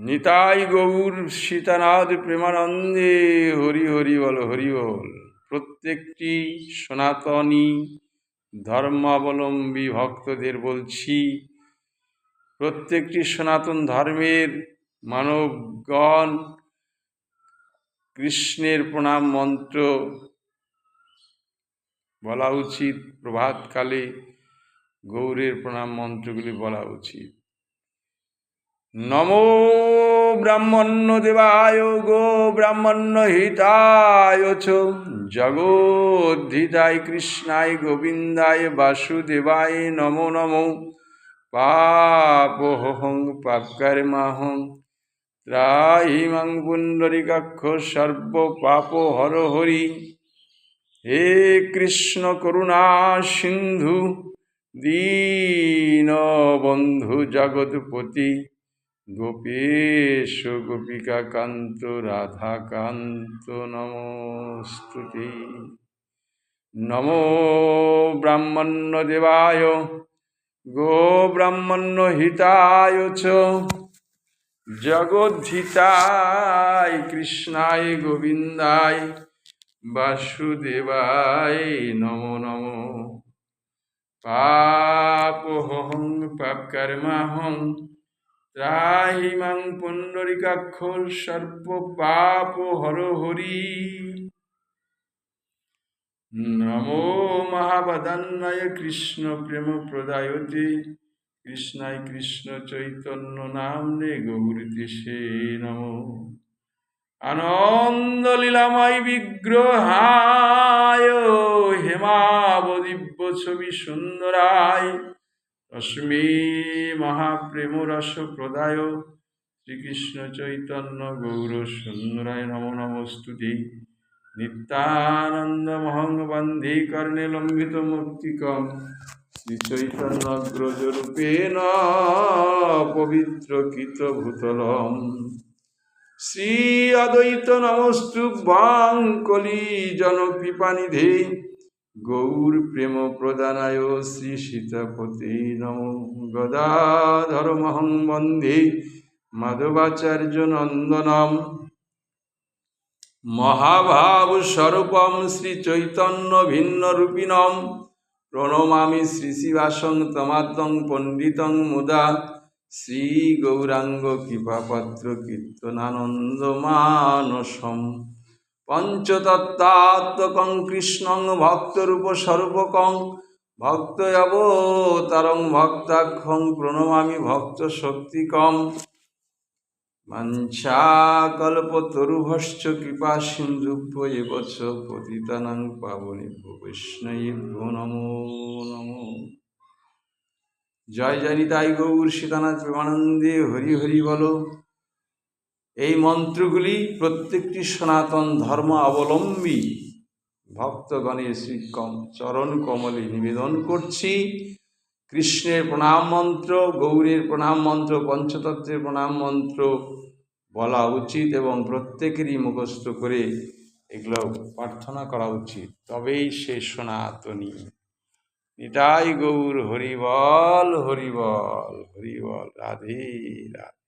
নিতাই গৌর সীতানাথ প্রেমানন্দে হরি হরি বল হরি বল। প্রত্যেকটি সনাতনী ধর্মাবলম্বী ভক্তদের বলছি, প্রত্যেকটি সনাতন ধর্মের মানবগণ কৃষ্ণের প্রণাম মন্ত্র বলা উচিত। প্রভাতকালে গৌরের প্রণাম মন্ত্রগুলি বলা উচিত। নমো ব্রাহ্মণ্য দেবায় গো ব্রাহ্মণ্য হিতায় চ জগদ্ধিতায় কৃষ্ণায় গোবিন্দায় বাসুদেবায় নমো নমো। পাপোহং পাপকর্মাহং ত্রাহি মাং পুণ্ডরীকাক্ষ সর্ব পাপ হর হরি। হে কৃষ্ণ করুণা সিন্ধু দীনবন্ধু জগৎপতি গোপেশ গোপিকা কান্ত রাধাকান্ত নমস্তুতে। নমো ব্রাহ্মণ্য দেবায় গো ব্রাহ্মণ্য হিতায় চ জগদ্ধিতায় কৃষ্ণায় গোবিন্দায় বাসুদেবায় নমো নমো। পাপোহং পাপকর্মাহং ত্রাহি মাং পুণ্ডরীকাক্ষ সর্ব পাপ হর হরি। নমো মহাবদান্নায় কৃষ্ণ প্রেম প্রদায়তে কৃষ্ণায় কৃষ্ণ চৈতন্য নামনে গৌরীতিষে নমো। আনন্দ লীলাময় বিগ্রহায় হেমাবদিব্য ছবি সুন্দরায় রশ্মি মহাপ্রেম রস প্রদায় শ্রীকৃষ্ণ চৈতন্য গৌর সুন্দরায় নমো নমস্তুতে। নিত্যানন্দমহং বন্দে কর্ণে লম্বিত মুক্তিকম শ্রীচৈতন্যগ্রজ রূপেণ পবিত্রকৃত ভূতলম। শ্রী অদ্বৈত নমস্তুভ্যং কলি জনকৃপানিধে গৌর প্রেম প্রদানায় শ্রী সীতাপতে নমো। গদাধরমহং বন্দে মাধবাচার্য নন্দনম মহাভাব স্বরূপম শ্রী চৈতন্য ভিন্ন রূপিণম। প্রণমামি শ্রী শিবাসং তমাত্মং পণ্ডিতং মুদা শ্রী গৌরাঙ্গ কৃপাপাত্র কীর্তনানন্দ মানসম। পঞ্চতত্ত্বাত্মকং কৃষ্ণং ভক্তরূপ স্বরূপকং ভক্ত অবতারং ভক্তাখ্যং প্রণমামি ভক্ত শক্তিকম। বাঞ্ছাকল্পতরুভশ্চ কৃপা সিন্ধুভ্য এব চ পতিতানাং পাবনেভ্যো বৈষ্ণবেভ্যো নমো নমো। জয় জয় নিতাই গৌর সীতানাথ প্রেমানন্দে হরি হরি বলো। এই মন্ত্রগুলি প্রত্যেকটি সনাতন ধর্ম অবলম্বী ভক্তগণের শ্রী চরণ কমলে নিবেদন করছি। কৃষ্ণের প্রণাম মন্ত্র, গৌরের প্রণাম মন্ত্র, পঞ্চতত্ত্বের প্রণাম মন্ত্র বলা উচিত এবং প্রত্যেকেরই মুখস্থ করে এগুলো প্রার্থনা করা উচিত, তবেই সে সনাতনী। নিতাই গৌর হরি বল হরি বল হরি বল। রাধে রাধে।